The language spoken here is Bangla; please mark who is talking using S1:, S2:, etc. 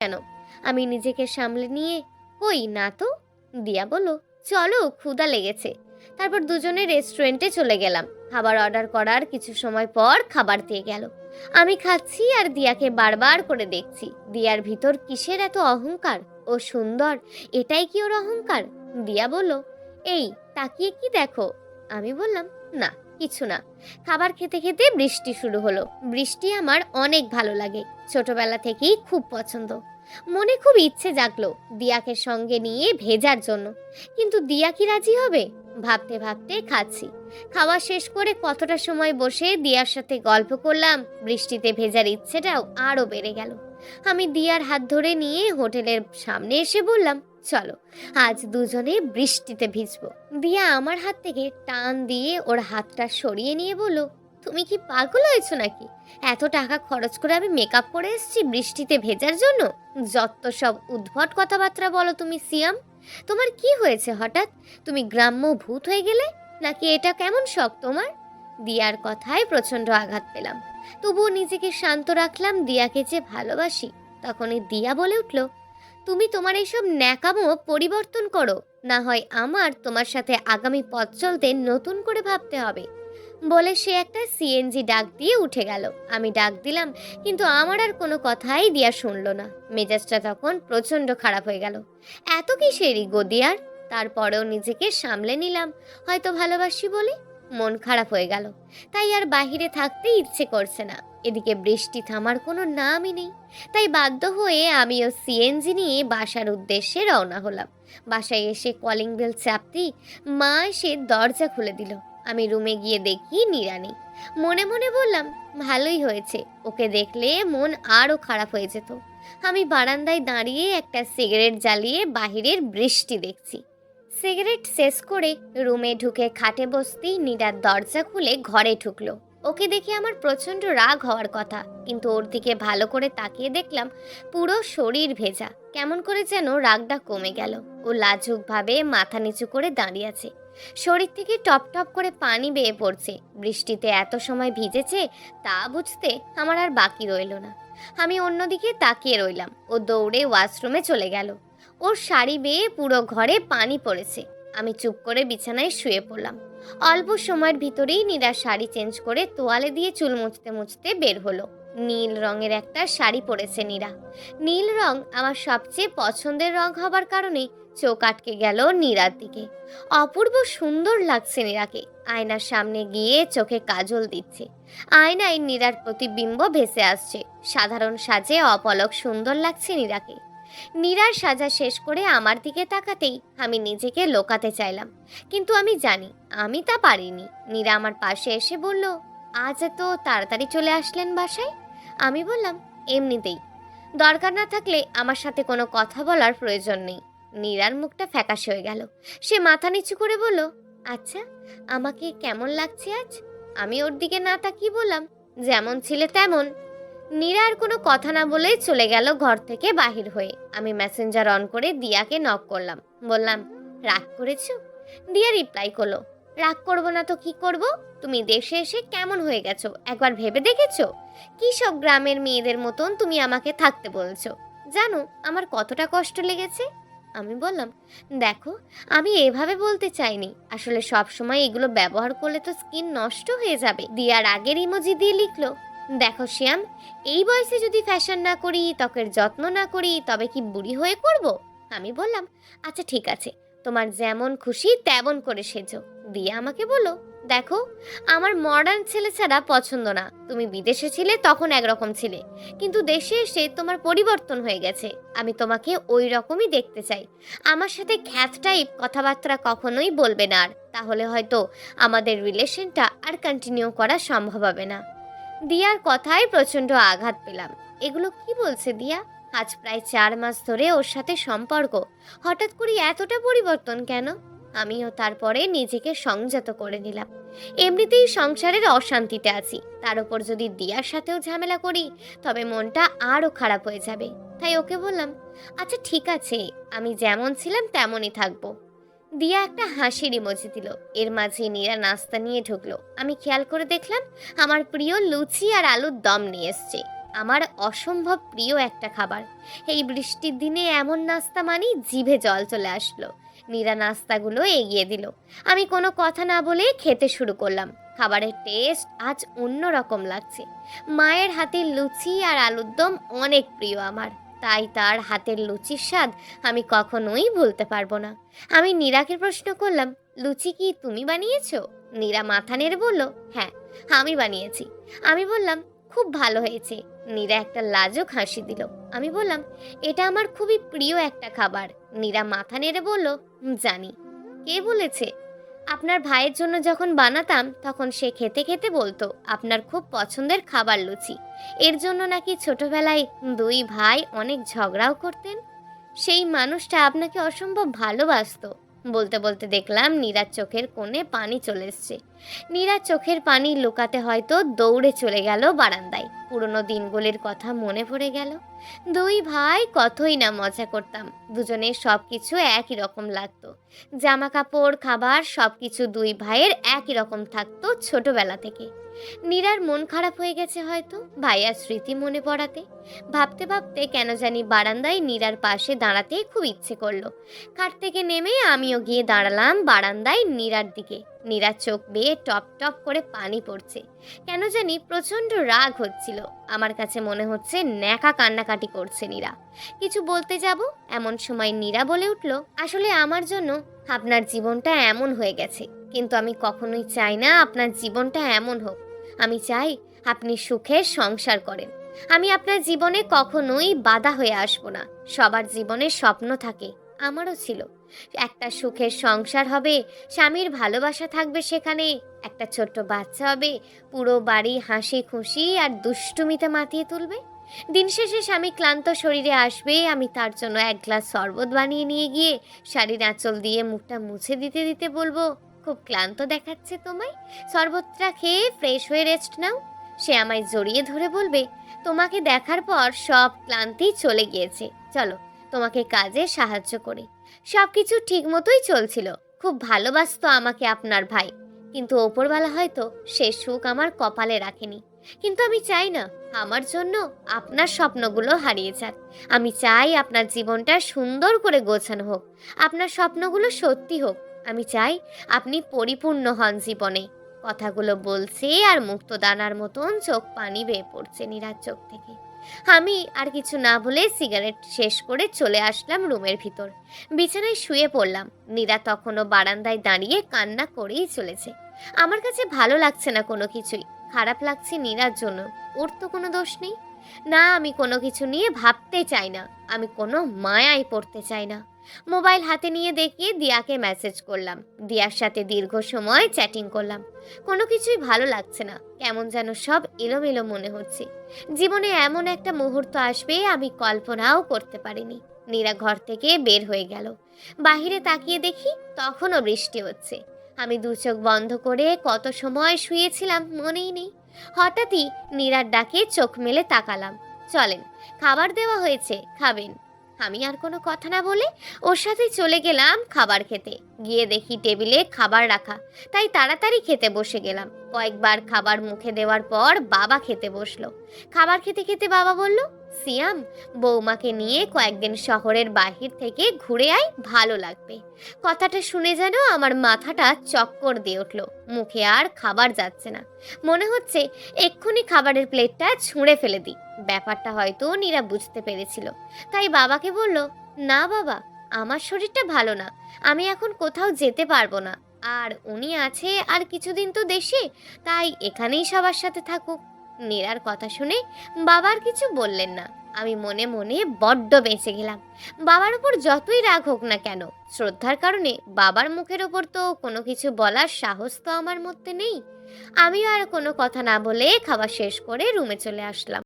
S1: কেন? আমি নিজেকে সামলে নিয়ে, কই না তো। দিয়া বলল, চলো ক্ষুধা লেগেছে। তারপর দুজনে রেস্টুরেন্টে চলে গেলাম। খাবার অর্ডার করার কিছু সময় পর খাবার দিয়ে গেল। আমি খাচ্ছি আর দিয়াকে বারবার করে দেখছি। দিয়ার ভিতর কিসের এত অহংকার? ও সুন্দর, এটাই কি ওর অহংকার? দিয়া বলল, এই তাকিয়ে কি দেখো? আমি বললাম, না কিছু না। খাবার খেতে খেতে বৃষ্টি শুরু হলো। বৃষ্টি আমার অনেক ভালো লাগে, ছোটবেলা থেকেই খুব পছন্দ। মনে খুব ইচ্ছে জাগলো দিয়াকে সঙ্গে নিয়ে ভেজার জন্য, কিন্তু দিয়া কি রাজি হবে? ভাবতে ভাবতে খাচ্ছি। খাওয়া শেষ করে কতটা সময় বসে দিয়ার সাথে গল্প করলাম, বৃষ্টিতে ভেজার ইচ্ছেটাও আরো বেড়ে গেল। আমি দিয়ার হাত ধরে নিয়ে হোটেলের সামনে এসে বললাম, চলো আজ দুজনে বৃষ্টিতে ভিজবো। দিয়া আমার হাত থেকে টান দিয়ে ওর হাতটা সরিয়ে নিয়ে বলল, তুমি কি পাগল হয়েছো নাকি? এত টাকা খরচ করে আমি মেকআপ করে এসেছি বৃষ্টিতে ভেজার জন্য? যত সব উদ্ভট কথাবার্তা বলো তুমি সিয়াম। তোমার কি হয়েছে হঠাৎ? তুমি গ্রাম্য ভূত হয়ে গেলে নাকি? এটা কেমন শখ তোমার? দিয়ার কথায় প্রচন্ড আঘাত পেলাম, তবুও নিজেকে শান্ত রাখলাম। দিয়াকে যে ভালোবাসি। তখনই দিয়া বলে উঠল, তুমি তোমার এইসব ন্যাকামো পরিবর্তন করো, না হয় আমার তোমার সাথে আগামী পথ চলতে নতুন করে ভাবতে হবে। বলে সে একটা সিএনজি ডাক দিয়ে উঠে গেল। আমি ডাক দিলাম, কিন্তু আমার আর কোনো কথাই দিয়া শুনলো না। মেজাজটা তখন প্রচন্ড খারাপ হয়ে গেল। এত কিসেরই গদিয়ার? তারপরেও নিজেকে সামলে নিলাম, হয়তো ভালোবাসি বলে। মন খারাপ হয়ে গেল, তাই আর বাহিরে থাকতে ইচ্ছে করছে না। এদিকে বৃষ্টি থামার কোনো নামই নেই। তাই বাধ্য হয়ে আমিও সিএনজি নিয়ে বাসার উদ্দেশ্যে রওনা হলাম। বাসায় এসে কলিং বেল চাপতেই মা এসে দরজা খুলে দিল। আমি রুমে গিয়ে দেখি নীরা নেই। মনে মনে বললাম, ভালোই হয়েছে, ওকে দেখলে মন আরও খারাপ হয়ে যেত। আমি বারান্দায় দাঁড়িয়ে একটা সিগারেট জ্বালিয়ে বাহিরের বৃষ্টি দেখছি। সিগারেট শেষ করে রুমে ঢুকে খাটে বসতেই নীরার দরজা খুলে ঘরে ঢুকলো। ওকে দেখে আমার প্রচন্ড রাগ হওয়ার কথা, কিন্তু ওর দিকে ভালো করে তাকিয়ে দেখলাম পুরো শরীর ভেজা। কেমন করে যেন রাগটা কমে গেল। ও লাজুকভাবে মাথা নিচু করে দাঁড়িয়ে আছে। শরীর থেকে টপ টপ করে পানি বেয়ে পড়ছে। বৃষ্টিতে এত সময় ভিজেছে তা বুঝতে আমার আর বাকি রইল না। আমি অন্যদিকে তাকিয়ে রইলাম। ও দৌড়ে ওয়াশরুমে চলে গেল। ওর শাড়ি বেয়ে পুরো ঘরে পানি পড়েছে। আমি চুপ করে বিছানায় শুয়ে পড়লাম। অল্প সময়ের ভিতরেই নীরা শাড়ি চেঞ্জ করে তোয়ালে দিয়ে চুল মুছতে মুছতে বের হলো। নীল রঙের একটা শাড়ি পরেছে নীরা। নীল রং আমার সবচেয়ে পছন্দের রং হবার কারণে চোখ আটকে গেল নীরার দিকে। অপূর্ব সুন্দর লাগছে নীরাকে। আয়নার সামনে গিয়ে চোখে কাজল দিচ্ছে। আয়নায় নীরার প্রতিবিম্ব ভেসে আসছে। সাধারণ সাজে অপলক সুন্দর লাগছে নীরাকে। নীরার সাজা শেষ করে আমার দিকে তাকাতেই আমি নিজেকে লোকাতে চাইলাম, কিন্তু আমি জানি আমি তা পারিনি। নীরা আমার পাশে এসে বলল, আজ এত তাড়াতাড়ি চলে আসলেন বাসায়? আমি বললাম, এমনিতেই। দরকার না থাকলে আমার সাথে কোনো কথা বলার প্রয়োজন নেই। নীরার মুখটা ফ্যাকাশে হয়ে গেল। সে মাথা নিচু করে বলল, আচ্ছা আমাকে কেমন লাগছে আজ? আমি ওর দিকে না তাকিয়ে বললাম, যেমন ছিলে তেমন। নীরা আর কোনো কথা না বলেই চলে গেল ঘর থেকে বাহির হয়ে। আমি মেসেঞ্জার অন করে দিয়াকে নক করলাম। বললাম, রাগ করেছো? দিয়া রিপ্লাই করলো, রাগ করব না তো কি করব? তুমি দেশে এসে কেমন হয়ে গেছো একবার ভেবে দেখেছো? কি সব গ্রামের মেয়েদের মতন তুমি আমাকে থাকতে বলছো? জানো আমার কতটা কষ্ট লেগেছে? আমি বললাম, দেখো আমি এভাবে বলতে চাইনি, আসলে সব সময় এগুলো ব্যবহার করলে তো স্কিন নষ্ট হয়ে যাবে। দিয়ার আগের ইমোজি দিয়ে লিখলো, দেখো শ্যাম, এই বয়সে যদি ফ্যাশন না করি, ত্বকের যত্ন না করি, তবে কি বুড়ি হয়ে করব? আমি বললাম, আচ্ছা ঠিক আছে, তোমার যেমন খুশি তেমন করে সেজো। দিয়া আমাকে বললো, দেখো আমার মডার্ন ছেলে ছাড়া পছন্দ না। তুমি বিদেশে ছিলে তখন একরকম ছিলে, কিন্তু দেশে এসে তোমার পরিবর্তন হয়ে গেছে। আমি তোমাকে ওই রকমই দেখতে চাই। আমার সাথে খ্যাত টাইপ কথাবার্তা কখনোই বলবে না আর, তাহলে হয়তো আমাদের রিলেশনটা আর কন্টিনিউ করা সম্ভব হবে না। দিয়ার কথায় প্রচন্ড আঘাত পেলাম। এগুলো কি বলছে দিয়া? আজ প্রায় 4 মাস ধরে ওর সাথে সম্পর্ক, হঠাৎ করে এতটা পরিবর্তন কেন? আমিও তারপরে নিজেকে সংযত করে নিলাম। এমনিতেই সংসারের অশান্তিতে আছি, তার উপর যদি দিয়ার সাথেও ঝামেলা করি তবে মনটা আরও খারাপ হয়ে যাবে। তাই ওকে বললাম, আচ্ছা ঠিক আছে, আমি যেমন ছিলাম তেমনই থাকবো। দিয়া একটা হাসির ইমোজি দিল। এর মাঝে নীরা নাস্তা নিয়ে ঢুকলো। আমি খেয়াল করে দেখলাম আমার প্রিয় লুচি আর আলুর দম নিয়ে এসছে। আমার অসম্ভব প্রিয় একটা খাবার। এই বৃষ্টির দিনে এমন নাস্তা মানেই জিভে জল চলে আসলো। নীরা নাস্তাগুলো এগিয়ে দিল। আমি কোনো কথা না বলে খেতে শুরু করলাম। খাবারের টেস্ট আজ অন্য রকম লাগছে। মায়ের হাতের লুচি আর আলুর দম অনেক প্রিয় আমার, তাই তার হাতের লুচির স্বাদ আমি কখনোই ভুলতে পারবো না। আমি নীরাকে প্রশ্ন করলাম, লুচি কি তুমি বানিয়েছো? নীরা মাথা নেড়ে বলল, হ্যাঁ, আমি বানিয়েছি। আমি বললাম, খুব ভালো হয়েছে। নীরা একটা লাজুক হাসি দিল। আমি বললাম, এটা আমার খুবই প্রিয় একটা খাবার। নীরা মাথা নেড়ে বলল, জানি। কে বলেছে? আপনার ভাইয়ের জন্য যখন বানাতাম তখন সে খেতে খেতে বলতো আপনার খুব পছন্দের খাবার লুচি। এর জন্য নাকি ছোটবেলায় দুই ভাই অনেক ঝগড়াও করতেন। সেই মানুষটা আপনাকে অসম্ভব ভালোবাসতো। বলতে বলতে দেখলাম নীরার চোখের কোণে পানি চলে এসছে। নীরার চোখের পানি লুকাতে হয়তো দৌড়ে চলে গেল বারান্দায়। পুরনো দিনগুলির কথা মনে পড়ে গেল। দুই ভাই কতই না মজা করতাম। দুজনের সব কিছু একই রকম লাগতো। জামা কাপড়, খাবার সবকিছু দুই ভাইয়ের একই রকম থাকতো ছোটবেলা থেকে। নীরার মন খারাপ হয়ে গেছে হয়তো ভাইয়ার স্মৃতি মনে পড়াতে। ভাবতে ভাবতে কেন জানি বারান্দায় নীরার পাশে দাঁড়াতে খুব ইচ্ছে করলো। খাট থেকে নেমে আমিও গিয়ে দাঁড়ালাম বারান্দায় নীরার দিকে। নীরার চোখ বেয়ে টপ টপ করে পানি পড়ছে। কেন জানি প্রচন্ড রাগ হচ্ছিল। আমার কাছে মনে হচ্ছে ন্যাকা কান্নাকাটি করছে নীরা। কিছু বলতে যাব, এমন সময় নীরা বলে উঠল, আসলে আমার জন্য আপনার জীবনটা এমন হয়ে গেছে, কিন্তু আমি কখনোই চাই না আপনার জীবনটা এমন হোক। আমি চাই আপনি সুখে সংসার করেন। আমি আপনার জীবনে কখনোই বাধা হয়ে আসবো না। সবার জীবনে স্বপ্ন থাকে, আমারও ছিল। একটা সুখের সংসার হবে, স্বামীর ভালোবাসা থাকবে সেখানে, একটা ছোট্ট বাচ্চা হবে, পুরো বাড়ি হাসি খুশি আর দুষ্টুমিতে মাতিয়ে তুলবে। দিন শেষে স্বামী ক্লান্ত শরীরে আসবে, আমি তার জন্য এক গ্লাস শরবত বানিয়ে নিয়ে গিয়ে শাড়ির আঁচল দিয়ে মুখটা মুছে দিতে দিতে বলবো, খুব ক্লান্ত দেখাচ্ছে তোমায়, শরবতটা খেয়ে ফ্রেশ হয়ে রেস্ট নাও। সে আমায় জড়িয়ে ধরে বলবে, তোমাকে দেখার পর সব ক্লান্তি চলে গিয়েছে, চলো তোমাকে কাজে সাহায্য করি। সব কিছু ঠিক মতোই চলছিল। খুব ভালোবাসতো আমাকে আপনার ভাই, কিন্তু ওপরওয়ালা হয়তো সে সুখ আমার কপালে রাখেনি। কিন্তু আমি চাই না আমার জন্য আপনার স্বপ্নগুলো হারিয়ে যাক। আমি চাই আপনার জীবনটা সুন্দর করে গোছানো হোক, আপনার স্বপ্নগুলো সত্যি হোক। আমি চাই আপনি পরিপূর্ণ হন জীবনে। কথাগুলো বলছে আর মুক্তদানার মতন চোখ পানি বেয়ে পড়ছে নীরার চোখ থেকে। আমি আর কিছু না বলে সিগারেট শেষ করে চলে আসলাম রুমের ভিতর। বিছানায় শুয়ে পড়লাম। নীরা তখনও বারান্দায় দাঁড়িয়ে কান্না করেই চলেছে। আমার কাছে ভালো লাগছে না কোনো কিছুই। খারাপ লাগছে নীরার জন্য। ওর তো কোনো দোষ নেই। না, আমি কোনো কিছু নিয়ে ভাবতে চাই না। আমি কোনো মায়ায় পড়তে চাই না। মোবাইল হাতে নিয়ে দেখিয়ে দিয়াকে মেসেজ করলাম। দিয়ার সাথে দীর্ঘ সময় চ্যাটিং করলাম। কোনো কিছুই ভালো লাগছে না। কেমন যেন সব এলোমেলো মনে হচ্ছে। জীবনে এমন একটা মুহূর্ত আসবে আমি কল্পনাও করতে পারিনি। নীরা ঘর থেকে বের হয়ে গেল। বাহিরে তাকিয়ে দেখি তখনও বৃষ্টি হচ্ছে। আমি দু চোখ বন্ধ করে কত সময় শুয়েছিলাম মনেই নেই। হঠাৎই নীরার ডাকে চোখ মেলে তাকালাম। চলেন, খাবার দেওয়া হয়েছে, খাবেন। আমি আর কোনো কথা না বলে ওর সাথে চলে গেলাম খাবার খেতে। গিয়ে দেখি টেবিলে খাবার রাখা, তাই তাড়াতাড়ি খেতে বসে গেলাম। কয়েকবার খাবার মুখে দেওয়ার পর বাবা খেতে বসলো। খাবার খেতে খেতে বাবা বলল, সিয়াম, বৌমাকে নিয়ে কয়েকদিন শহরের বাহির থেকে ঘুরে আয়, ভালো লাগবে। কথাটা শুনে যেন আমার মাথাটা চক্কর দিয়ে উঠল। মুখে আর খাবার যাচ্ছে না। মনে হচ্ছে এক্ষুনি খাবারের প্লেটটা ছুঁড়ে ফেলে দিই। ব্যাপারটা হয়তো নীরা বুঝতে পেরেছিল, তাই বাবাকে বলল, না বাবা, আমার শরীরটা ভালো না, আমি এখন কোথাও যেতে পারবো না। আর উনি আছে আর কিছুদিন তো দেশে, তাই এখানেই সবার সাথে থাকুক। নীরার কথা শুনে বাবার কিছু বললেন না। আমি মনে মনে বড্ড বেঁচে গেলাম। বাবার উপর যতই রাগ হোক না কেন, শ্রদ্ধার কারণে বাবার মুখের ওপর তো কোনো কিছু বলার সাহস তো আমার মধ্যে নেই। আমিও আর কোনো কথা না বলে খাওয়া শেষ করে রুমে চলে আসলাম।